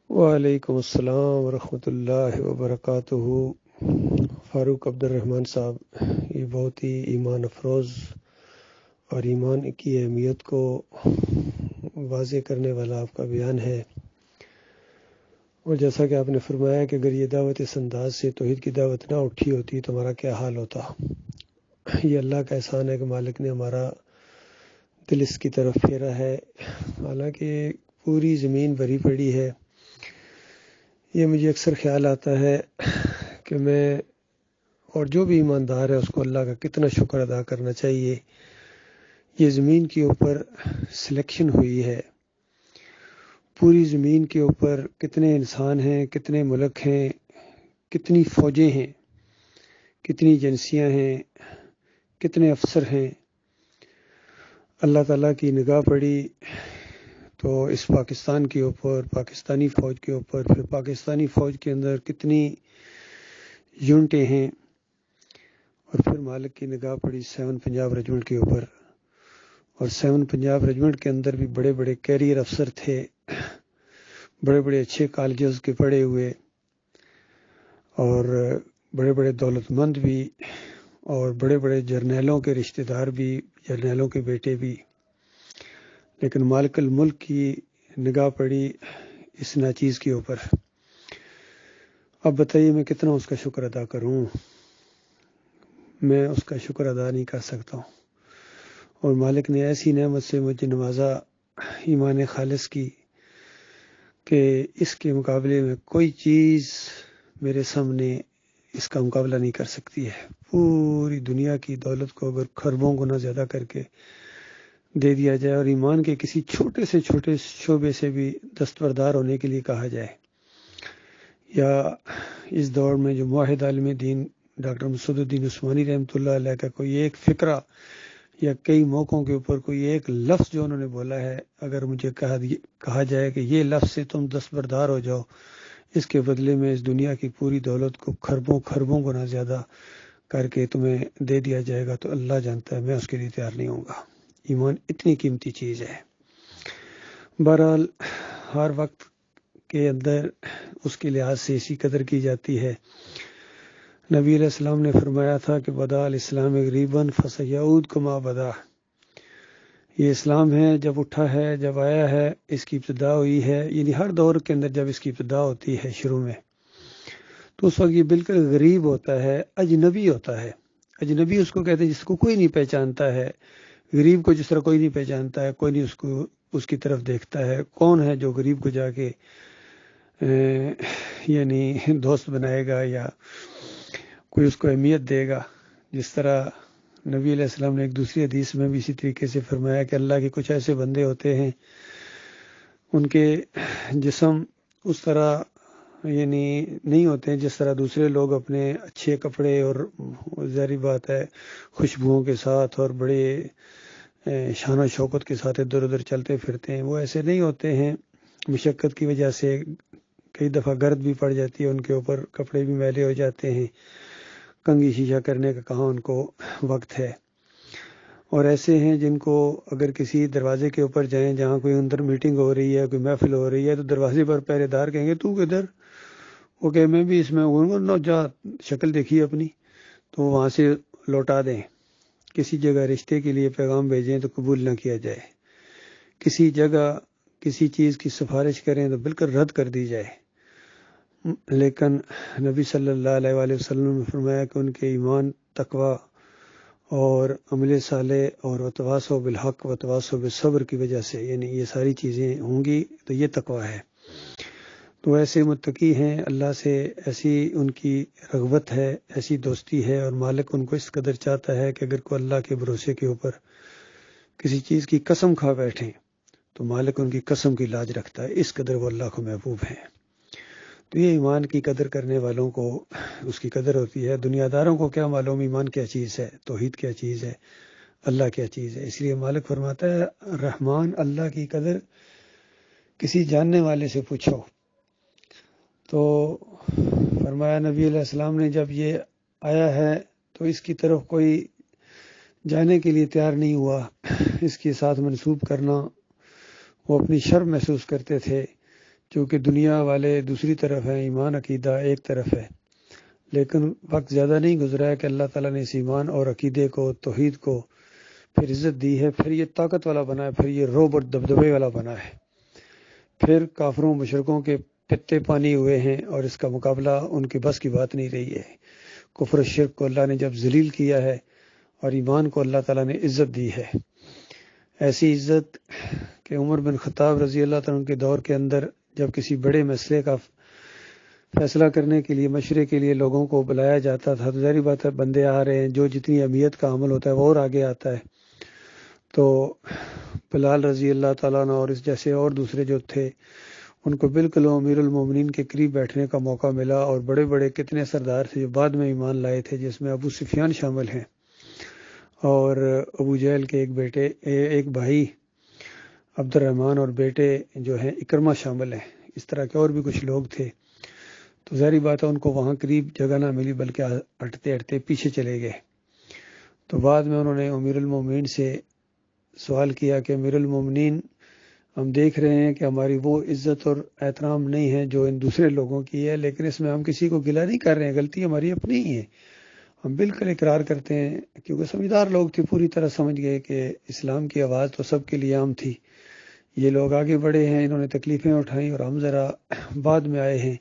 وعلیکم السلام ورحمۃ اللہ وبرکاتہ۔ فاروق عبد الرحمن صاحب، یہ بہت ہی ایمان افروز اور ایمان کی اہمیت کو واضح کرنے والا آپ کا بیان ہے، اور جیسا کہ آپ نے فرمایا کہ اگر یہ دعوت اس انداز سے توحید کی دعوت نہ اٹھی ہوتی تو ہمارا کیا حال ہوتا۔ یہ اللہ کا احسان ہے کہ مالک نے ہمارا دل اس کی طرف پھیرا ہے، حالانکہ پوری زمین بھری پڑی ہے۔ یہ مجھے اکثر خیال آتا ہے کہ میں اور جو بھی ایماندار ہے اس کو اللہ کا کتنا شکر ادا کرنا چاہیے۔ یہ زمین کے اوپر سلیکشن ہوئی ہے، پوری زمین کے اوپر کتنے انسان ہیں، کتنے ملک ہیں، کتنی فوجیں ہیں، کتنی ایجنسیاں ہیں، کتنے افسر ہیں۔ اللہ تعالیٰ کی نگاہ پڑی تو اس پاکستان کے اوپر، پاکستانی فوج کے اوپر، پھر پاکستانی فوج کے اندر کتنی یونٹیں ہیں، اور پھر مالک کی نگاہ پڑی 7 پنجاب ریجمنٹ کے اوپر، اور 7 پنجاب ریجمنٹ کے اندر بھی بڑے بڑے کیریئر افسر تھے، بڑے بڑے اچھے کالجز کے پڑھے ہوئے، اور بڑے بڑے دولت مند بھی، اور بڑے بڑے جرنیلوں کے رشتہ دار بھی، جرنیلوں کے بیٹے بھی۔ لیکن مالک الملک کی نگاہ پڑی اس ناچیز کے اوپر۔ اب بتائیے میں کتنا اس کا شکر ادا کروں؟ میں اس کا شکر ادا نہیں کر سکتا ہوں، اور مالک نے ایسی نعمت سے مجھے نوازا ایمان خالص کی کہ اس کے مقابلے میں کوئی چیز میرے سامنے اس کا مقابلہ نہیں کر سکتی ہے۔ پوری دنیا کی دولت کو اگر خربوں گنا زیادہ کر کے دے دیا جائے اور ایمان کے کسی چھوٹے سے چھوٹے شعبے سے بھی دستبردار ہونے کے لیے کہا جائے، یا اس دور میں جو موحد عالم دین ڈاکٹر مسعود الدین عثمانی رحمۃ اللہ علیہ کا کوئی ایک فقرہ یا کئی موقعوں کے اوپر کوئی ایک لفظ جو انہوں نے بولا ہے، اگر مجھے کہا جائے کہ یہ لفظ سے تم دستبردار ہو جاؤ، اس کے بدلے میں اس دنیا کی پوری دولت کو خربوں گنا زیادہ کر کے تمہیں دے دیا جائے گا، تو اللہ جانتا ہے میں اس کے لیے تیار نہیں ہوں گا۔ ایمان اتنی قیمتی چیز ہے۔ بہرحال ہر وقت کے اندر اس کے لحاظ سے اسی قدر کی جاتی ہے۔ نبی علیہ السلام نے فرمایا تھا کہ بدا الاسلام غریباً فسیعود کما بدا۔ یہ اسلام ہے، جب اٹھا ہے، جب آیا ہے، اس کی ابتدا ہوئی ہے، یعنی ہر دور کے اندر جب اس کی ابتدا ہوتی ہے شروع میں، تو اس وقت یہ بالکل غریب ہوتا ہے، اجنبی ہوتا ہے۔ اجنبی اس کو کہتے ہیں جس کو کوئی نہیں پہچانتا ہے۔ غریب کو جس طرح کوئی نہیں پہچانتا ہے، کوئی نہیں اس کی طرف دیکھتا ہے۔ کون ہے جو غریب کو جا کے یعنی دوست بنائے گا یا کوئی اس کو اہمیت دے گا؟ جس طرح نبی علیہ السلام نے ایک دوسری حدیث میں بھی اسی طریقے سے فرمایا کہ اللہ کے کچھ ایسے بندے ہوتے ہیں، ان کے جسم اس طرح یعنی نہیں ہوتے ہیں جس طرح دوسرے لوگ اپنے اچھے کپڑے اور ظاہری بات ہے خوشبوؤں کے ساتھ اور بڑے شان و شوکت کے ساتھ ادھر ادھر چلتے پھرتے ہیں، وہ ایسے نہیں ہوتے ہیں۔ مشقت کی وجہ سے کئی دفعہ گرد بھی پڑ جاتی ہے ان کے اوپر، کپڑے بھی میلے ہو جاتے ہیں، کنگھی شیشہ کرنے کا کہاں ان کو وقت ہے۔ اور ایسے ہیں جن کو اگر کسی دروازے کے اوپر جائیں جہاں کوئی اندر میٹنگ ہو رہی ہے، کوئی محفل ہو رہی ہے، تو دروازے پر پہرے دار کہیں گے تو کدھر؟ وہ کہ میں بھی اس میں ہوں گا، جا شکل دیکھیے اپنی، تو وہاں سے لوٹا دیں۔ کسی جگہ رشتے کے لیے پیغام بھیجیں تو قبول نہ کیا جائے، کسی جگہ کسی چیز کی سفارش کریں تو بالکل رد کر دی جائے۔ لیکن نبی صلی اللہ علیہ وآلہ وسلم نے فرمایا کہ ان کے ایمان، تقوی اور عمل صالح اور وتواصوا بالحق وتواصوا بالصبر کی وجہ سے، یعنی یہ ساری چیزیں ہوں گی تو یہ تقوی ہے۔ تو ایسے متقی ہیں، اللہ سے ایسی ان کی رغبت ہے، ایسی دوستی ہے، اور مالک ان کو اس قدر چاہتا ہے کہ اگر کوئی اللہ کے بھروسے کے اوپر کسی چیز کی قسم کھا بیٹھیں تو مالک ان کی قسم کی لاج رکھتا ہے، اس قدر وہ اللہ کو محبوب ہیں۔ تو یہ ایمان کی قدر کرنے والوں کو اس کی قدر ہوتی ہے۔ دنیا داروں کو کیا معلوم ایمان کیا چیز ہے، توحید کیا چیز ہے، اللہ کیا چیز ہے۔ اس لیے مالک فرماتا ہے رحمان اللہ کی قدر کسی جاننے والے سے پوچھو۔ تو فرمایا نبی علیہ السلام نے جب یہ آیا ہے تو اس کی طرف کوئی جانے کے لیے تیار نہیں ہوا، اس کے ساتھ منسوب کرنا وہ اپنی شرم محسوس کرتے تھے چونکہ دنیا والے دوسری طرف ہیں، ایمان عقیدہ ایک طرف ہے، لیکن وقت زیادہ نہیں گزرا ہے کہ اللہ تعالیٰ نے اس ایمان اور عقیدے کو، توحید کو پھر عزت دی ہے، پھر یہ طاقت والا بنا ہے، پھر یہ روب اور دبدبے والا بنا ہے، پھر کافروں مشرکوں کے پتے پانی ہوئے ہیں اور اس کا مقابلہ ان کی بس کی بات نہیں رہی ہے۔ کفر و شرک کو اللہ نے جب ذلیل کیا ہے اور ایمان کو اللہ تعالیٰ نے عزت دی ہے، ایسی عزت کہ عمر بن خطاب رضی اللہ تعالیٰ عنہ کے دور کے اندر جب کسی بڑے مسئلے کا فیصلہ کرنے کے لیے، مشورے کے لیے لوگوں کو بلایا جاتا تھا، تو ظاہری بات ہے بندے آ رہے ہیں، جو جتنی اہمیت کا عمل ہوتا ہے وہ اور آگے آتا ہے، تو بلال رضی اللہ تعالیٰ عنہ اور اس جیسے اور دوسرے جو تھے ان کو بالکل امیر المومنین کے قریب بیٹھنے کا موقع ملا، اور بڑے بڑے کتنے سردار تھے جو بعد میں ایمان لائے تھے، جس میں ابو سفیان شامل ہیں، اور ابو جہل کے ایک بھائی عبد الرحمن اور بیٹے جو ہیں اکرمہ شامل ہیں، اس طرح کے اور بھی کچھ لوگ تھے۔ تو ظاہری بات ہے ان کو وہاں قریب جگہ نہ ملی، بلکہ ہٹتے ہٹتے پیچھے چلے گئے۔ تو بعد میں انہوں نے امیر المومنین سے سوال کیا کہ امیر المومنین، ہم دیکھ رہے ہیں کہ ہماری وہ عزت اور احترام نہیں ہے جو ان دوسرے لوگوں کی ہے، لیکن اس میں ہم کسی کو گلہ نہیں کر رہے ہیں، غلطی ہماری اپنی ہی ہے، ہم بالکل اقرار کرتے ہیں، کیونکہ سمجھدار لوگ تھے، پوری طرح سمجھ گئے کہ اسلام کی آواز تو سب کے لیے عام تھی، یہ لوگ آگے بڑھے ہیں، انہوں نے تکلیفیں اٹھائیں اور ہم ذرا بعد میں آئے ہیں،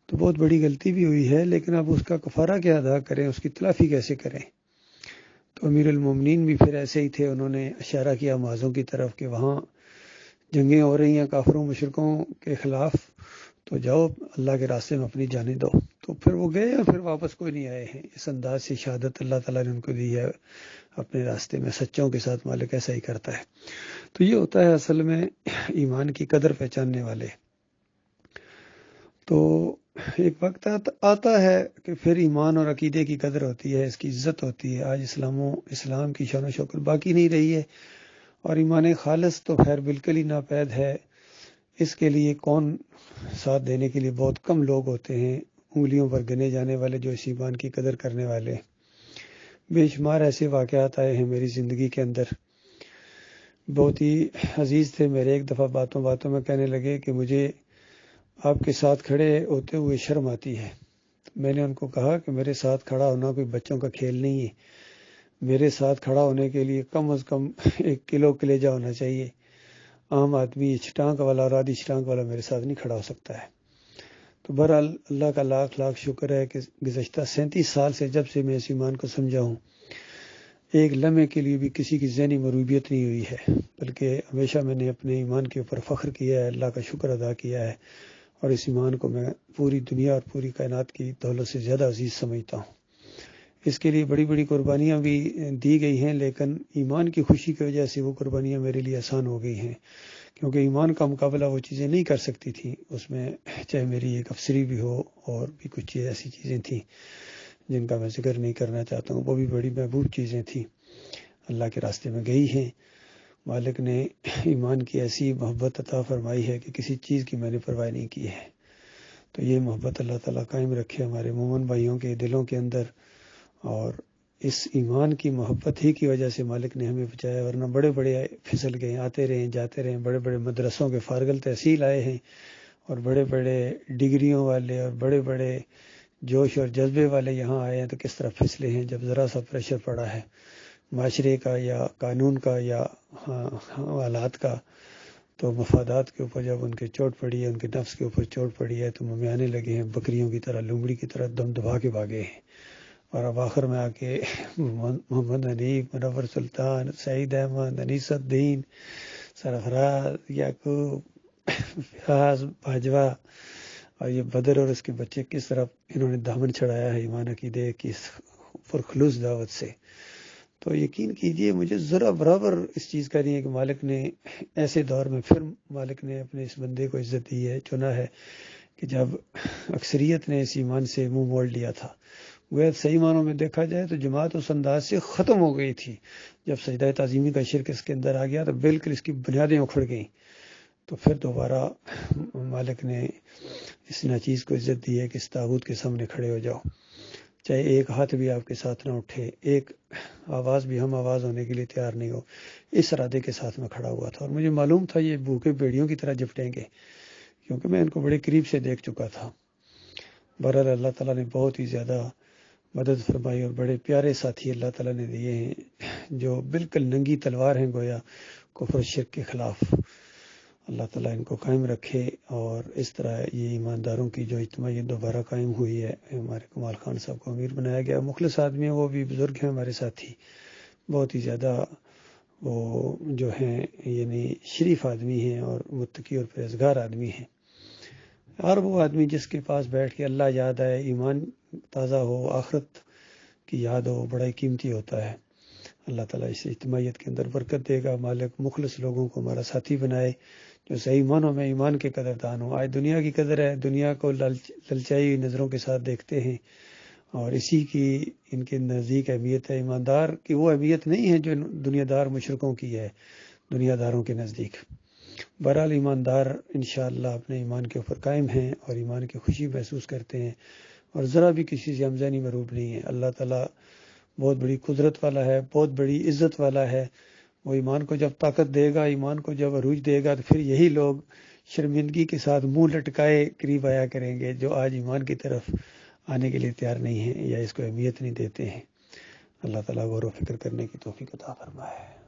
تو بہت بڑی غلطی بھی ہوئی ہے، لیکن اب اس کا کفارہ کیا ادا کریں، اس کی تلافی کیسے کریں۔ تو امیر المومنین بھی پھر ایسے ہی تھے، انہوں نے اشارہ کیا معاذوں کی طرف کہ وہاں جنگیں ہو رہی ہیں کافروں مشرکوں کے خلاف، تو جاؤ اللہ کے راستے میں اپنی جانیں دو۔ تو پھر وہ گئے اور پھر واپس کوئی نہیں آئے ہیں۔ اس انداز سے شہادت اللہ تعالیٰ نے ان کو دی ہے اپنے راستے میں، سچوں کے ساتھ مالک ایسا ہی کرتا ہے۔ تو یہ ہوتا ہے اصل میں ایمان کی قدر پہچاننے والے۔ تو ایک وقت آتا ہے کہ پھر ایمان اور عقیدے کی قدر ہوتی ہے، اس کی عزت ہوتی ہے۔ آج اسلام کی شان و شوکت باقی نہیں رہی ہے، اور ایمان خالص تو خیر بالکل ہی ناپید ہے۔ اس کے لیے کون ساتھ دینے کے لیے بہت کم لوگ ہوتے ہیں، انگلیوں پر گنے جانے والے جو اس ایمان کی قدر کرنے والے۔ بے شمار ایسے واقعات آئے ہیں میری زندگی کے اندر، بہت ہی عزیز تھے میرے، ایک دفعہ باتوں باتوں میں کہنے لگے کہ مجھے آپ کے ساتھ کھڑے ہوتے ہوئے شرم آتی ہے۔ میں نے ان کو کہا کہ میرے ساتھ کھڑا ہونا کوئی بچوں کا کھیل نہیں ہے، میرے ساتھ کھڑا ہونے کے لیے کم از کم 1 کلو کلیجہ ہونا چاہیے، عام آدمی چھٹانک والا اور آدھی چھٹانک والا میرے ساتھ نہیں کھڑا ہو سکتا ہے۔ تو بہرحال اللہ کا لاکھ لاکھ شکر ہے کہ گزشتہ 37 سال سے جب سے میں اس ایمان کو سمجھا ہوں، ایک لمحے کے لیے بھی کسی کی ذہنی مروبیت نہیں ہوئی ہے، بلکہ ہمیشہ میں نے اپنے ایمان کے اوپر فخر کیا ہے، اللہ کا شکر ادا کیا ہے، اور اس ایمان کو میں پوری دنیا اور پوری کائنات کی دولت سے زیادہ عزیز سمجھتا ہوں۔ اس کے لیے بڑی بڑی قربانیاں بھی دی گئی ہیں، لیکن ایمان کی خوشی کی وجہ سے وہ قربانیاں میرے لیے آسان ہو گئی ہیں، کیونکہ ایمان کا مقابلہ وہ چیزیں نہیں کر سکتی تھیں، اس میں چاہے میری ایک افسری بھی ہو اور بھی کچھ ایسی چیزیں تھیں جن کا میں ذکر نہیں کرنا چاہتا ہوں، وہ بھی بڑی محبوب چیزیں تھیں، اللہ کے راستے میں گئی ہیں۔ مالک نے ایمان کی ایسی محبت عطا فرمائی ہے کہ کسی چیز کی میں نے پرواہ نہیں کی ہے۔ تو یہ محبت اللہ تعالیٰ قائم رکھے ہمارے مومن بھائیوں کے دلوں کے اندر، اور اس ایمان کی محبت ہی کی وجہ سے مالک نے ہمیں بچایا، ورنہ بڑے بڑے پھسل گئے، آتے رہے جاتے رہے، بڑے بڑے مدرسوں کے فارغ التحصیل آئے ہیں، اور بڑے بڑے ڈگریوں والے اور بڑے بڑے جوش اور جذبے والے یہاں آئے ہیں، تو کس طرح پھسلے ہیں جب ذرا سا پریشر پڑا ہے معاشرے کا یا قانون کا یا حالات کا، تو مفادات کے اوپر جب ان کے چوٹ پڑی ہے، ان کے نفس کے اوپر چوٹ پڑی ہے، تو ممیانے لگے ہیں، بکریوں کی طرح، لومڑی کی طرح دم دبا کے بھاگے ہیں، اور اب آخر میں آ کے محمد حنیف، منور سلطان، سعید احمد، انیس الدین، سرفراز، یعقوب، فیاض، باجوہ، اور یہ بدر اور اس کے بچے کس طرح انہوں نے دامن چڑھایا ہے ایمان عقیدے کی پرخلوص دعوت سے۔ تو یقین کیجئے مجھے ذرا برابر اس چیز کا نہیں ہے کہ مالک نے ایسے دور میں پھر مالک نے اپنے اس بندے کو عزت دی ہے، چنا ہے، کہ جب اکثریت نے اس ایمان سے منہ موڑ لیا تھا، وہ صحیح معنوں میں دیکھا جائے تو جماعت اس انداز سے ختم ہو گئی تھی، جب سجدہ تعظیمی کا شرک اس کے اندر آ گیا تو بالکل اس کی بنیادیں اکھڑ گئیں۔ تو پھر دوبارہ مالک نے اس ناچیز کو عزت دی ہے کہ اس طاغوت کے سامنے کھڑے ہو جاؤ، چاہے ایک ہاتھ بھی آپ کے ساتھ نہ اٹھے، ایک آواز بھی ہم آواز ہونے کے لیے تیار نہیں ہو، اس ارادے کے ساتھ میں کھڑا ہوا تھا، اور مجھے معلوم تھا یہ بھوکے بیڑیوں کی طرح جپٹیں گے، کیونکہ میں ان کو بڑے قریب سے دیکھ چکا تھا۔ بہرحال اللہ تعالیٰ نے بہت ہی زیادہ مدد فرمائی اور بڑے پیارے ساتھی اللہ تعالیٰ نے دیے ہیں جو بالکل ننگی تلوار ہیں گویا کفر و شرک کے خلاف۔ اللہ تعالیٰ ان کو قائم رکھے، اور اس طرح یہ ایمانداروں کی جو اجتماعیت دوبارہ قائم ہوئی ہے، ہمارے کمال خان صاحب کو امیر بنایا گیا، مخلص آدمی ہیں، وہ بھی بزرگ ہیں ہمارے ساتھی، بہت ہی زیادہ وہ جو ہیں یعنی شریف آدمی ہیں اور متقی اور پرہیزگار آدمی ہیں۔ اور وہ آدمی جس کے پاس بیٹھ کے اللہ یاد آئے، ایمان تازہ ہو، آخرت کی یاد ہو، بڑا ہی قیمتی ہوتا ہے۔ اللہ تعالیٰ اس اجتماعیت کے اندر برکت دے گا، مالک مخلص لوگوں کو ہمارا ساتھی بنائے جو صحیح معنوں میں ایمان کے قدردان ہوں۔ آج دنیا کی قدر ہے، دنیا کو للچائی ہوئی نظروں کے ساتھ دیکھتے ہیں، اور اسی کی ان کے نزدیک اہمیت ہے۔ ایماندار کی وہ اہمیت نہیں ہے جو دنیا دار مشرکوں کی ہے دنیا داروں کے نزدیک۔ بہرحال ایماندار انشاءاللہ اپنے ایمان کے اوپر قائم ہیں اور ایمان کی خوشی محسوس کرتے ہیں، اور ذرا بھی کسی سے ہمزنی مروب نہیں ہے۔ اللہ تعالیٰ بہت بڑی قدرت والا ہے، بہت بڑی عزت والا ہے۔ وہ ایمان کو جب طاقت دے گا، ایمان کو جب عروج دے گا، تو پھر یہی لوگ شرمندگی کے ساتھ منہ لٹکائے قریب آیا کریں گے جو آج ایمان کی طرف آنے کے لیے تیار نہیں ہیں یا اس کو اہمیت نہیں دیتے ہیں۔ اللہ تعالیٰ غور و فکر کرنے کی توفیق عطا فرمائے۔